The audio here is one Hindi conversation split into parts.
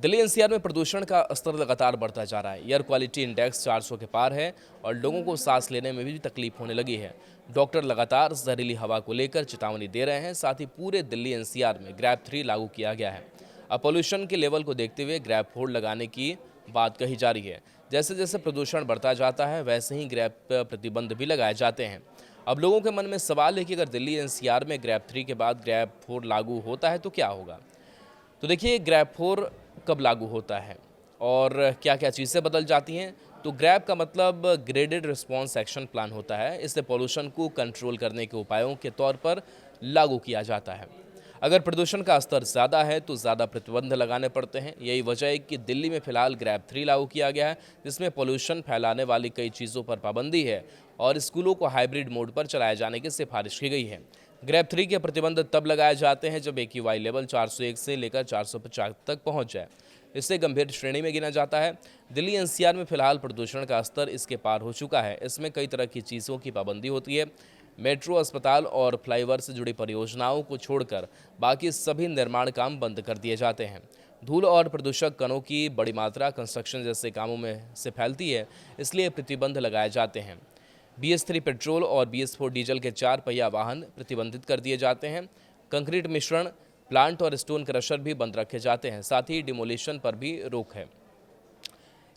दिल्ली एनसीआर में प्रदूषण का स्तर लगातार बढ़ता जा रहा है। एयर क्वालिटी इंडेक्स 400 के पार है और लोगों को सांस लेने में भी तकलीफ होने लगी है। डॉक्टर लगातार जहरीली हवा को लेकर चेतावनी दे रहे हैं। साथ ही पूरे दिल्ली एनसीआर में ग्रैप 3 लागू किया गया है। अब पोल्यूशन के लेवल को देखते हुए ग्रैप 4 लगाने की बात कही जा रही है। जैसे जैसे प्रदूषण बढ़ता जाता है वैसे ही ग्रैप प्रतिबंध भी लगाए जाते हैं। अब लोगों के मन में सवाल है कि अगर दिल्ली एनसीआर में ग्रैप 3 के बाद ग्रैप 4 लागू होता है तो क्या होगा। तो देखिए, ग्रैप 4 कब लागू होता है और क्या क्या चीज़ें बदल जाती हैं। तो ग्रैप का मतलब ग्रेडेड रिस्पॉन्स एक्शन प्लान होता है। इससे पोल्यूशन को कंट्रोल करने के उपायों के तौर पर लागू किया जाता है। अगर प्रदूषण का स्तर ज़्यादा है तो ज़्यादा प्रतिबंध लगाने पड़ते हैं। यही वजह है कि दिल्ली में फिलहाल ग्रैप 3 लागू किया गया है, जिसमें पोल्यूशन फैलाने वाली कई चीज़ों पर पाबंदी है और स्कूलों को हाइब्रिड मोड पर चलाए जाने की सिफारिश की गई है। ग्रैप 3 के प्रतिबंध तब लगाए जाते हैं जब AQI लेवल 401 से लेकर 450 तक पहुंच जाए। इससे गंभीर श्रेणी में गिना जाता है। दिल्ली एनसीआर में फिलहाल प्रदूषण का स्तर इसके पार हो चुका है। इसमें कई तरह की चीज़ों की पाबंदी होती है। मेट्रो, अस्पताल और फ्लाईओवर से जुड़ी परियोजनाओं को छोड़कर बाकी सभी निर्माण काम बंद कर दिए जाते हैं। धूल और प्रदूषक कणों की बड़ी मात्रा कंस्ट्रक्शन जैसे कामों में से फैलती है, इसलिए प्रतिबंध लगाए जाते हैं। BS3 पेट्रोल और BS4 डीजल के 4 पहिया वाहन प्रतिबंधित कर दिए जाते हैं। कंक्रीट मिश्रण प्लांट और स्टोन क्रशर भी बंद रखे जाते हैं। साथ ही डिमोलिशन पर भी रोक है।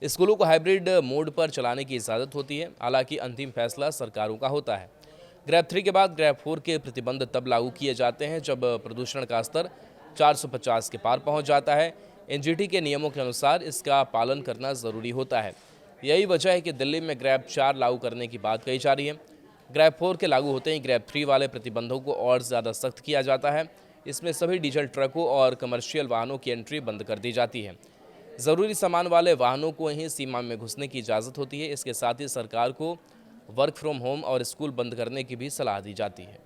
स्कूलों को हाइब्रिड मोड पर चलाने की इजाज़त होती है। हालांकि अंतिम फैसला सरकारों का होता है। ग्रैप 3 के बाद ग्रैप 4 के प्रतिबंध तब लागू किए जाते हैं जब प्रदूषण का स्तर 450 के पार पहुंच जाता है। NGT के नियमों के अनुसार इसका पालन करना ज़रूरी होता है। यही वजह है कि दिल्ली में ग्रैप 4 लागू करने की बात कही जा रही है। ग्रैप 4 के लागू होते ही ग्रैप 3 वाले प्रतिबंधों को और ज़्यादा सख्त किया जाता है। इसमें सभी डीजल ट्रकों और कमर्शियल वाहनों की एंट्री बंद कर दी जाती है। ज़रूरी सामान वाले वाहनों को ही सीमा में घुसने की इजाज़त होती है। इसके साथ ही सरकार को वर्क फ्रॉम होम और स्कूल बंद करने की भी सलाह दी जाती है।